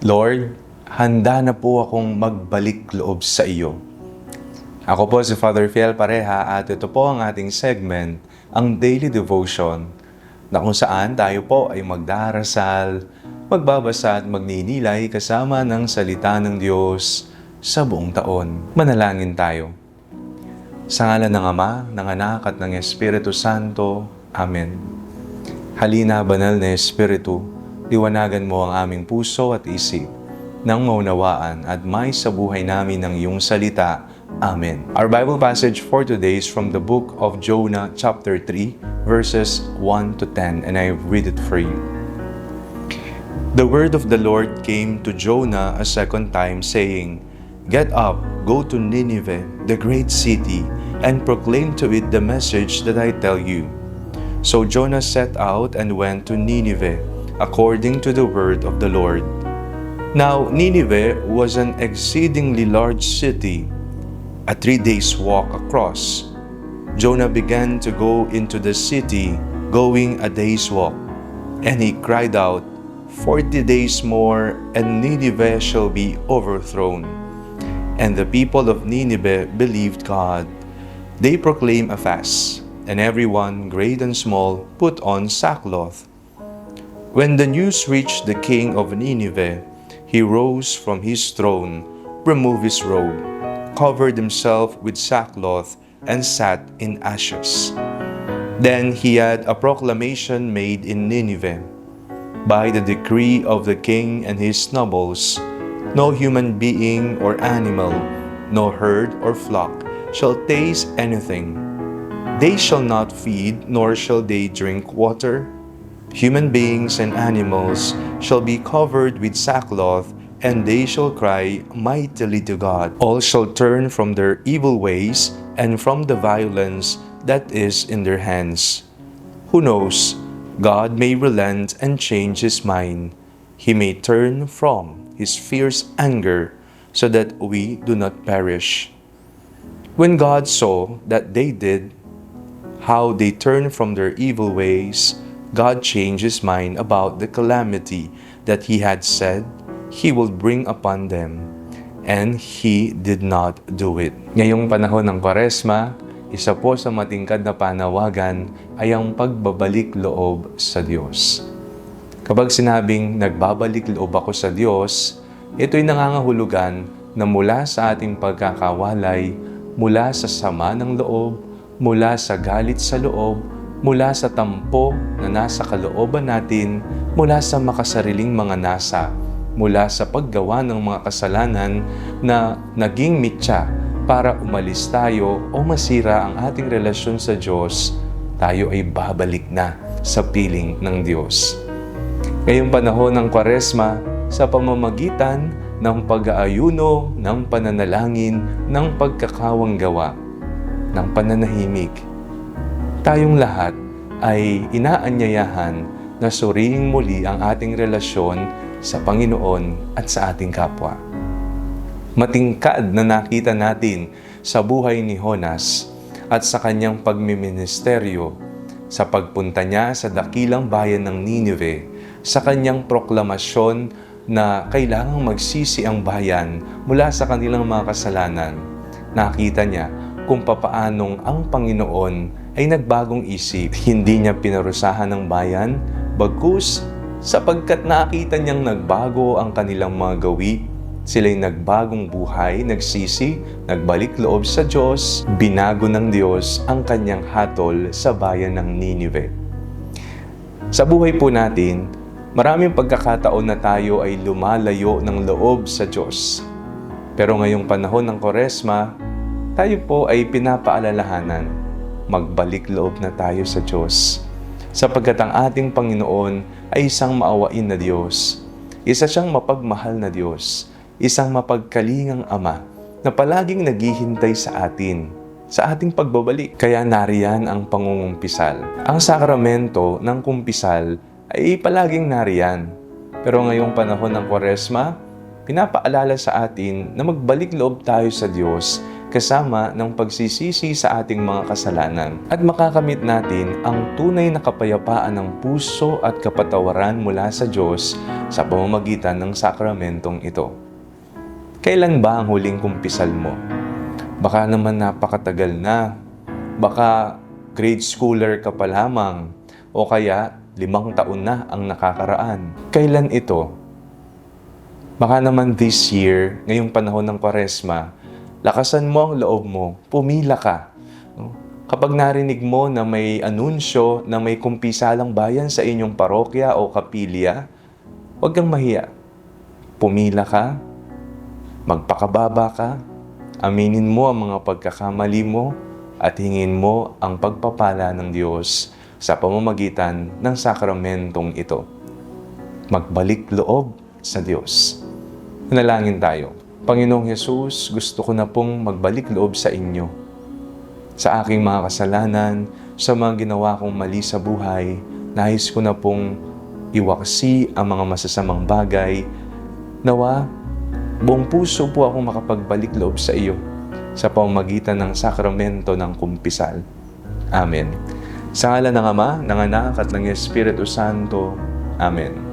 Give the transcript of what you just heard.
Lord, handa na po akong magbalik loob sa iyo. Ako po si Father Fiel Pareha at ito po ang ating segment, ang Daily Devotion, na kung saan tayo po ay magdarasal, magbabasa at magninilay kasama ng salita ng Diyos sa buong taon. Manalangin tayo. Sa ngalan ng Ama, ng Anak at ng Espiritu Santo. Amen. Halina, banal na Espiritu, liwanagan mo ang aming puso at isip nang maunawaan at may sa buhay namin ng iyong salita. Amen. Our Bible passage for today is from the book of Jonah chapter 3 verses 1 to 10, and I read it for you. The word of the Lord came to Jonah a second time, saying, "Get up, go to Nineveh, the great city, and proclaim to it the message that I tell you." So Jonah set out and went to Nineveh, according to the word of the Lord. Now Nineveh was an exceedingly large city, a 3 days walk across. Jonah began to go into the city, going a day's walk, and he cried out, 40 days more, and Nineveh shall be overthrown." And the people of Nineveh believed God. They proclaimed a fast, and everyone, great and small, put on sackcloth. When the news reached the king of Nineveh, he rose from his throne, removed his robe, covered himself with sackcloth, and sat in ashes. Then he had a proclamation made in Nineveh. By the decree of the king and his nobles, no human being or animal, no herd or flock, shall taste anything. They shall not feed, nor shall they drink water. Human beings and animals shall be covered with sackcloth, and they shall cry mightily to God. All shall turn from their evil ways and from the violence that is in their hands. Who knows? God may relent and change his mind. He may turn from his fierce anger so that we do not perish. When God saw that they did, how they turned from their evil ways, God changed his mind about the calamity that he had said he will bring upon them, and he did not do it. Ngayong panahon ng Kwaresma, isa po sa matingkad na panawagan ay ang pagbabalik loob sa Diyos. Kapag sinabing nagbabalik loob ako sa Diyos, ito'y nangangahulugan na mula sa ating pagkakawalay, mula sa sama ng loob, mula sa galit sa loob, mula sa tampo na nasa kalooban natin, mula sa makasariling mga nasa, mula sa paggawa ng mga kasalanan na naging mitya para umalis tayo o masira ang ating relasyon sa Diyos, tayo ay babalik na sa piling ng Diyos. Ngayong panahon ng Kwaresma, sa pamamagitan ng pag-aayuno, ng pananalangin, ng pagkakawang gawa, ng pananahimik, tayong lahat ay inaanyayahan na suriing muli ang ating relasyon sa Panginoon at sa ating kapwa. Matingkad na nakita natin sa buhay ni Jonas at sa kanyang pagmiministeryo, sa pagpunta niya sa dakilang bayan ng Nineveh, sa kanyang proklamasyon na kailangang magsisi ang bayan mula sa kanilang mga kasalanan. Nakita niya kung papaanong ang Panginoon ay nagbagong isip. Hindi niya pinarusahan ng bayan, bagkus sapagkat nakita niyang nagbago ang kanilang mga gawi, sila'y nagbagong buhay, nagsisi, nagbalik loob sa Diyos, binago ng Diyos ang kanyang hatol sa bayan ng Nineveh. Sa buhay po natin, maraming pagkakataon na tayo ay lumalayo ng loob sa Diyos. Pero ngayong panahon ng Kwaresma, tayo po ay pinapaalalahanan, magbalik loob na tayo sa Diyos. Sapagkat ang ating Panginoon ay isang maawain na Diyos, isa siyang mapagmahal na Diyos, isang mapagkalingang Ama na palaging naghihintay sa atin, sa ating pagbabalik. Kaya nariyan ang pangungumpisal. Ang sakramento ng kumpisal ay palaging nariyan. Pero ngayong panahon ng Kwaresma, pinapaalala sa atin na magbalik loob tayo sa Diyos kasama ng pagsisisi sa ating mga kasalanan at makakamit natin ang tunay na kapayapaan ng puso at kapatawaran mula sa Diyos sa pamamagitan ng sakramentong ito. Kailan ba ang huling kumpisal mo? Baka naman napakatagal na. Baka grade schooler ka pa lamang o kaya 5 taon na ang nakakaraan. Kailan ito? Baka naman this year, ngayong panahon ng Kwaresma, lakasan mo ang loob mo, pumila ka. Kapag narinig mo na may anunsyo na may kumpisalang bayan sa inyong parokya o kapilya, huwag kang mahiya. Pumila ka, magpakababa ka, aminin mo ang mga pagkakamali mo at hingin mo ang pagpapala ng Diyos sa pamamagitan ng sakramentong ito. Magbalik loob sa Diyos. Manalangin tayo. Panginoong Hesus, gusto ko na pong magbalik loob sa inyo. Sa aking mga kasalanan, sa mga ginawa kong mali sa buhay, nais ko na pong iwaksi ang mga masasamang bagay. Nawa, buong puso po akong makapagbalik loob sa iyo sa pamamagitan ng sakramento ng kumpisal. Amen. Sa ngalan ng Ama, ng Anak at ng Espiritu Santo. Amen.